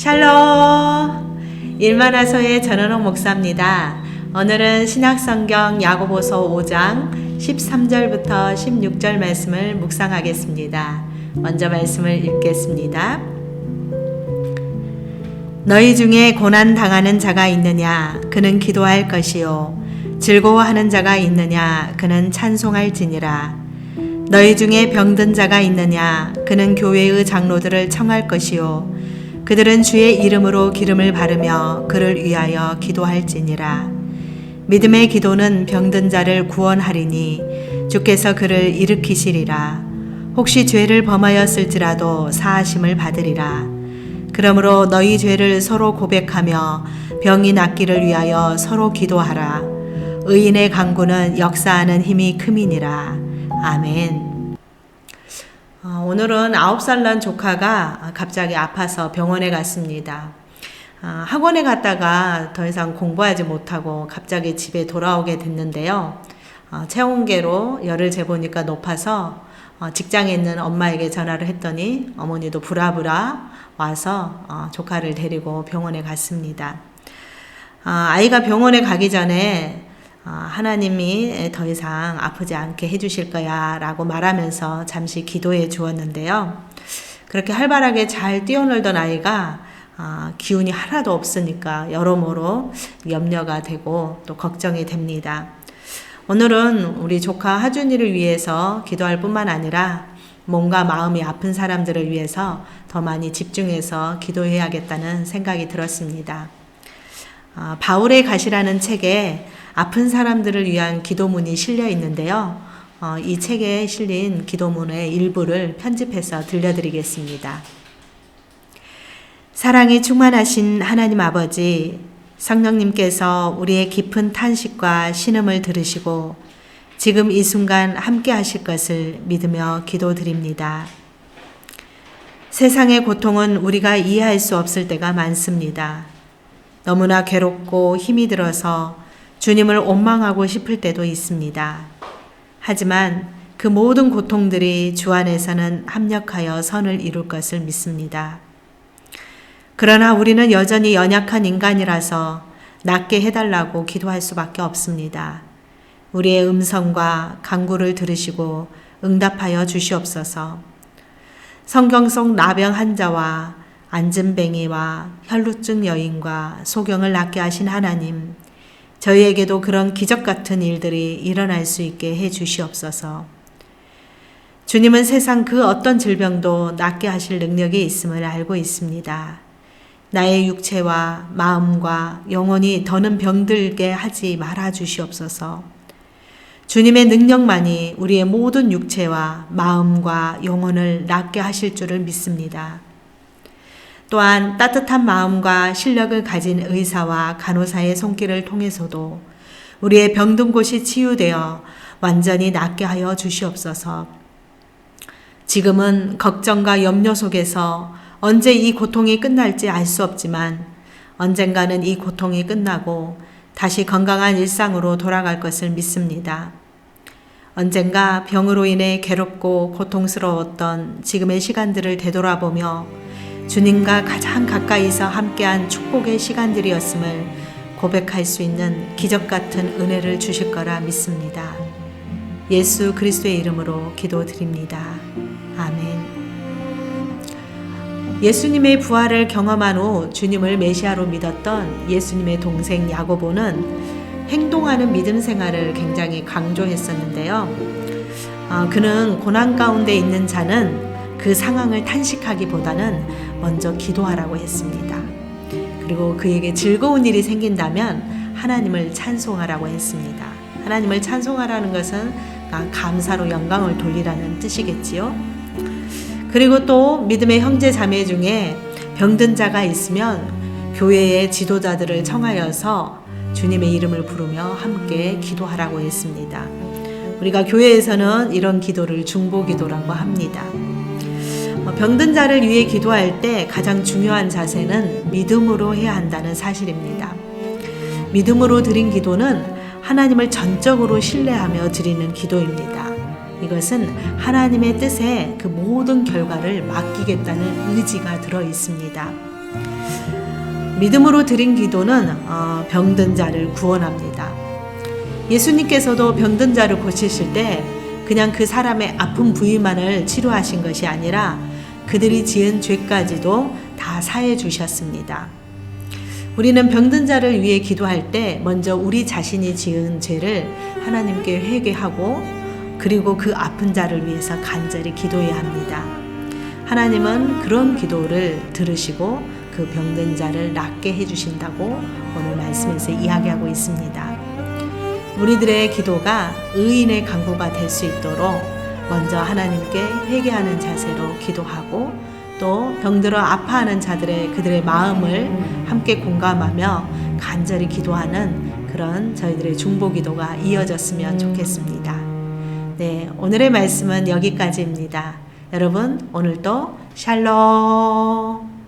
샬롬! 일만화서의 전원옥 목사입니다. 오늘은 신약성경 야고보서 5장 13절부터 16절 말씀을 묵상하겠습니다. 먼저 말씀을 읽겠습니다. 너희 중에 고난 당하는 자가 있느냐? 그는 기도할 것이요. 즐거워하는 자가 있느냐? 그는 찬송할지니라. 너희 중에 병든 자가 있느냐? 그는 교회의 장로들을 청할 것이요. 그들은 주의 이름으로 기름을 바르며 그를 위하여 기도할지니라. 믿음의 기도는 병든 자를 구원하리니 주께서 그를 일으키시리라. 혹시 죄를 범하였을지라도 사하심을 받으리라. 그러므로 너희 죄를 서로 고백하며 병이 낫기를 위하여 서로 기도하라. 의인의 간구는 역사하는 힘이 큼이니라. 아멘. 오늘은 9살 난 조카가 갑자기 아파서 병원에 갔습니다. 학원에 갔다가 더 이상 공부하지 못하고 갑자기 집에 돌아오게 됐는데요. 체온계로 열을 재보니까 높아서 직장에 있는 엄마에게 전화를 했더니 어머니도 부랴부랴 와서 조카를 데리고 병원에 갔습니다. 아이가 병원에 가기 전에 하나님이 더 이상 아프지 않게 해주실 거야 라고 말하면서 잠시 기도해 주었는데요. 그렇게 활발하게 잘 뛰어놀던 아이가 기운이 하나도 없으니까 여러모로 염려가 되고 또 걱정이 됩니다. 오늘은 우리 조카 하준이를 위해서 기도할 뿐만 아니라 몸과 마음이 아픈 사람들을 위해서 더 많이 집중해서 기도해야겠다는 생각이 들었습니다. 바울의 가시라는 책에 아픈 사람들을 위한 기도문이 실려 있는데요. 이 책에 실린 기도문의 일부를 편집해서 들려드리겠습니다. 사랑이 충만하신 하나님 아버지, 성령님께서 우리의 깊은 탄식과 신음을 들으시고 지금 이 순간 함께 하실 것을 믿으며 기도드립니다. 세상의 고통은 우리가 이해할 수 없을 때가 많습니다. 너무나 괴롭고 힘이 들어서 주님을 원망하고 싶을 때도 있습니다. 하지만 그 모든 고통들이 주 안에서는 합력하여 선을 이룰 것을 믿습니다. 그러나 우리는 여전히 연약한 인간이라서 낫게 해달라고 기도할 수밖에 없습니다. 우리의 음성과 간구를 들으시고 응답하여 주시옵소서. 성경 속 나병 환자와 안진뱅이와 혈루증 여인과 소경을 낫게 하신 하나님, 저희에게도 그런 기적 같은 일들이 일어날 수 있게 해 주시옵소서. 주님은 세상 그 어떤 질병도 낫게 하실 능력이 있음을 알고 있습니다. 나의 육체와 마음과 영혼이 더는 병들게 하지 말아 주시옵소서. 주님의 능력만이 우리의 모든 육체와 마음과 영혼을 낫게 하실 줄을 믿습니다. 또한 따뜻한 마음과 실력을 가진 의사와 간호사의 손길을 통해서도 우리의 병든 곳이 치유되어 완전히 낫게 하여 주시옵소서. 지금은 걱정과 염려 속에서 언제 이 고통이 끝날지 알 수 없지만 언젠가는 이 고통이 끝나고 다시 건강한 일상으로 돌아갈 것을 믿습니다. 언젠가 병으로 인해 괴롭고 고통스러웠던 지금의 시간들을 되돌아보며 주님과 가장 가까이서 함께한 축복의 시간들이었음을 고백할 수 있는 기적 같은 은혜를 주실 거라 믿습니다. 예수 그리스도의 이름으로 기도드립니다. 아멘. 예수님의 부활을 경험한 후 주님을 메시아로 믿었던 예수님의 동생 야고보는 행동하는 믿음 생활을 굉장히 강조했었는데요. 그는 고난 가운데 있는 자는 그 상황을 탄식하기보다는 먼저 기도하라고 했습니다. 그리고 그에게 즐거운 일이 생긴다면 하나님을 찬송하라고 했습니다. 하나님을 찬송하라는 것은 감사로 영광을 돌리라는 뜻이겠지요. 그리고 또 믿음의 형제 자매 중에 병든 자가 있으면 교회의 지도자들을 청하여서 주님의 이름을 부르며 함께 기도하라고 했습니다. 우리가 교회에서는 이런 기도를 중보기도라고 합니다. 병든 자를 위해 기도할 때 가장 중요한 자세는 믿음으로 해야 한다는 사실입니다. 믿음으로 드린 기도는 하나님을 전적으로 신뢰하며 드리는 기도입니다. 이것은 하나님의 뜻에 그 모든 결과를 맡기겠다는 의지가 들어 있습니다. 믿음으로 드린 기도는 병든 자를 구원합니다. 예수님께서도 병든 자를 고치실 때 그냥 그 사람의 아픈 부위만을 치료하신 것이 아니라 그들이 지은 죄까지도 다 사해 주셨습니다. 우리는 병든 자를 위해 기도할 때 먼저 우리 자신이 지은 죄를 하나님께 회개하고 그리고 그 아픈 자를 위해서 간절히 기도해야 합니다. 하나님은 그런 기도를 들으시고 그 병든 자를 낫게 해주신다고 오늘 말씀에서 이야기하고 있습니다. 우리들의 기도가 의인의 간구가 될 수 있도록 먼저 하나님께 회개하는 자세로 기도하고 또 병들어 아파하는 그들의 마음을 함께 공감하며 간절히 기도하는 그런 저희들의 중보기도가 이어졌으면 좋겠습니다. 네, 오늘의 말씀은 여기까지입니다. 여러분, 오늘도 샬롬.